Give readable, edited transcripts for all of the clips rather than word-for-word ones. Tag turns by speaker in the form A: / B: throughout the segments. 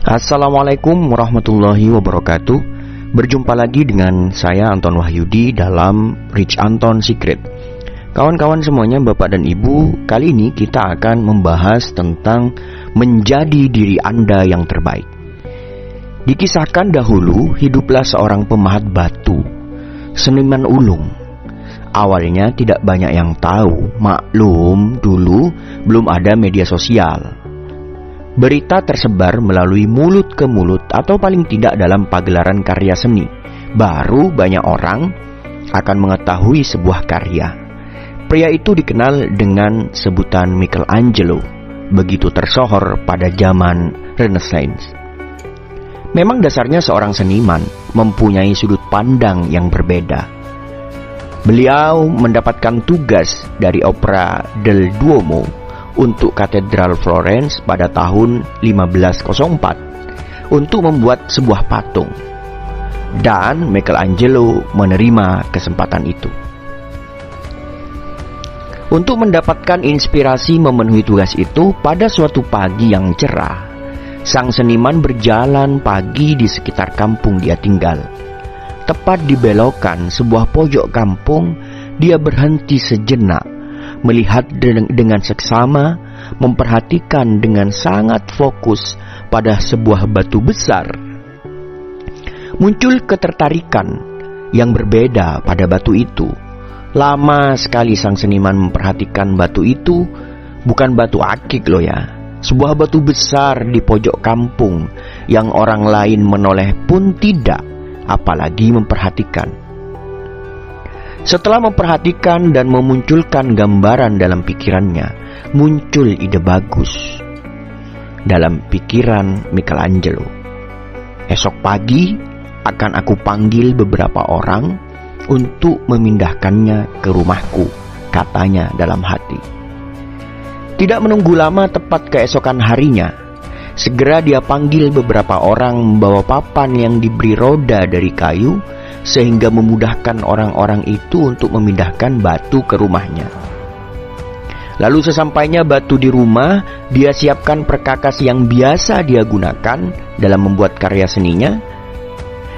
A: Assalamualaikum warahmatullahi wabarakatuh. Berjumpa lagi dengan saya Anton Wahyudi dalam Rich Anton Secret. Kawan-kawan semuanya, Bapak dan Ibu, kali ini kita akan membahas tentang menjadi diri Anda yang terbaik. Dikisahkan dahulu, hiduplah seorang pemahat batu, seniman ulung. Awalnya tidak banyak yang tahu, maklum dulu belum ada media sosial. Berita tersebar melalui mulut ke mulut atau paling tidak dalam pagelaran karya seni. Baru banyak orang akan mengetahui sebuah karya. Pria itu dikenal dengan sebutan Michelangelo, begitu tersohor pada zaman Renaissance. Memang dasarnya seorang seniman mempunyai sudut pandang yang berbeda. Beliau mendapatkan tugas dari Opera del Duomo untuk Katedral Florence pada tahun 1504 untuk membuat sebuah patung. Dan Michelangelo menerima kesempatan itu. Untuk mendapatkan inspirasi memenuhi tugas itu, pada suatu pagi yang cerah, sang seniman berjalan pagi di sekitar kampung dia tinggal. Tepat di belokan sebuah pojok kampung, dia berhenti sejenak, melihat dengan seksama, memperhatikan dengan sangat fokus pada sebuah batu besar. Muncul ketertarikan yang berbeda pada batu itu. Lama sekali sang seniman memperhatikan batu itu. Bukan batu akik loh ya, sebuah batu besar di pojok kampung yang orang lain menoleh pun tidak, apalagi memperhatikan. Setelah memperhatikan dan memunculkan gambaran dalam pikirannya, muncul ide bagus dalam pikiran Michelangelo. Esok pagi akan aku panggil beberapa orang untuk memindahkannya ke rumahku, katanya dalam hati. Tidak menunggu lama, tepat keesokan harinya, segera dia panggil beberapa orang membawa papan yang diberi roda dari kayu, sehingga memudahkan orang-orang itu untuk memindahkan batu ke rumahnya. Lalu sesampainya batu di rumah, dia siapkan perkakas yang biasa dia gunakan dalam membuat karya seninya.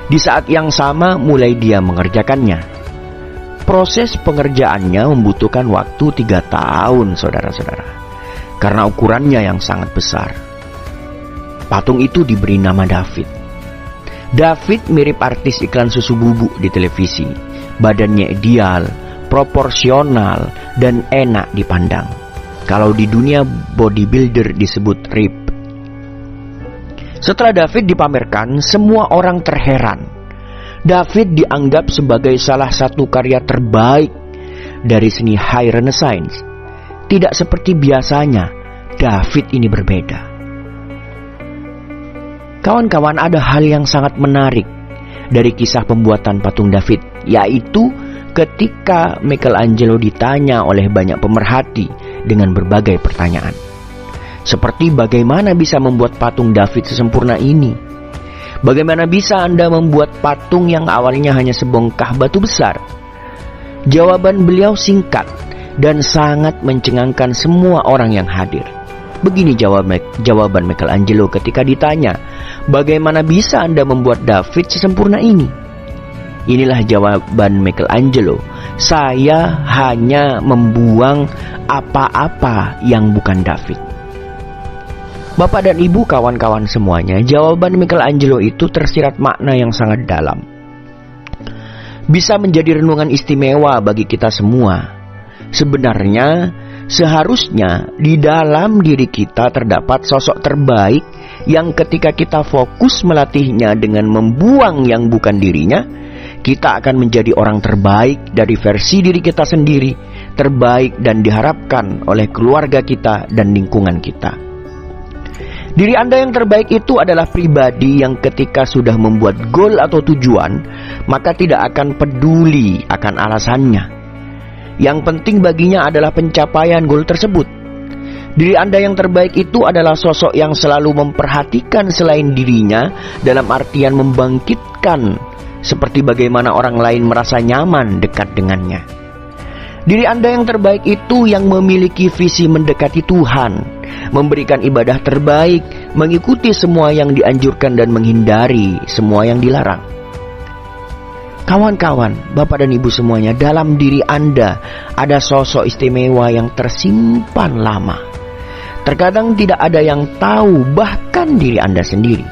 A: Di saat yang sama mulai dia mengerjakannya. Proses pengerjaannya membutuhkan waktu 3 tahun, saudara-saudara, karena ukurannya yang sangat besar. Patung itu diberi nama David. David mirip artis iklan susu bubuk di televisi. Badannya ideal, proporsional, dan enak dipandang. Kalau di dunia bodybuilder disebut rib. Setelah David dipamerkan, semua orang terheran. David dianggap sebagai salah satu karya terbaik dari seni High Renaissance. Tidak seperti biasanya, David ini berbeda. Kawan-kawan, ada hal yang sangat menarik dari kisah pembuatan patung David, yaitu ketika Michelangelo ditanya oleh banyak pemerhati dengan berbagai pertanyaan. Seperti bagaimana bisa membuat patung David sesempurna ini? Bagaimana bisa Anda membuat patung yang awalnya hanya sebongkah batu besar? Jawaban beliau singkat dan sangat mencengangkan semua orang yang hadir. Begini jawaban Michelangelo ketika ditanya, bagaimana bisa Anda membuat David sesempurna ini? Inilah jawaban Michelangelo, saya hanya membuang apa-apa yang bukan David. Bapak dan Ibu, kawan-kawan semuanya, jawaban Michelangelo itu tersirat makna yang sangat dalam. Bisa menjadi renungan istimewa bagi kita semua. Sebenarnya, seharusnya di dalam diri kita terdapat sosok terbaik yang ketika kita fokus melatihnya dengan membuang yang bukan dirinya, kita akan menjadi orang terbaik dari versi diri kita sendiri, terbaik dan diharapkan oleh keluarga kita dan lingkungan kita. Diri Anda yang terbaik itu adalah pribadi yang ketika sudah membuat goal atau tujuan, maka tidak akan peduli akan alasannya. Yang penting baginya adalah pencapaian goal tersebut. Diri Anda yang terbaik itu adalah sosok yang selalu memperhatikan selain dirinya, dalam artian membangkitkan seperti bagaimana orang lain merasa nyaman dekat dengannya. Diri Anda yang terbaik itu yang memiliki visi mendekati Tuhan, memberikan ibadah terbaik, mengikuti semua yang dianjurkan dan menghindari semua yang dilarang. Kawan-kawan, Bapak dan Ibu semuanya, dalam diri Anda ada sosok istimewa yang tersimpan lama. Terkadang tidak ada yang tahu, bahkan diri Anda sendiri.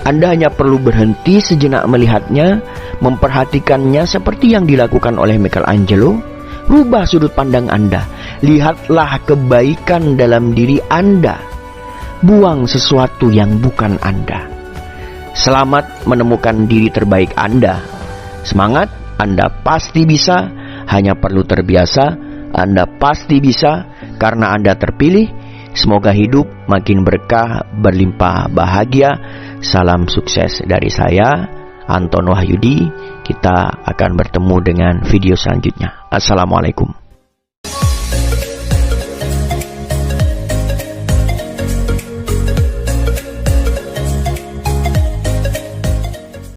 A: Anda hanya perlu berhenti sejenak melihatnya, memperhatikannya seperti yang dilakukan oleh Michelangelo. Rubah sudut pandang Anda. Lihatlah kebaikan dalam diri Anda. Buang sesuatu yang bukan Anda. Selamat menemukan diri terbaik Anda. Semangat, Anda pasti bisa. Hanya perlu terbiasa. Anda pasti bisa karena Anda terpilih. Semoga hidup makin berkah, berlimpah bahagia. Salam sukses dari saya, Anton Wahyudi. Kita akan bertemu dengan video selanjutnya. Assalamualaikum.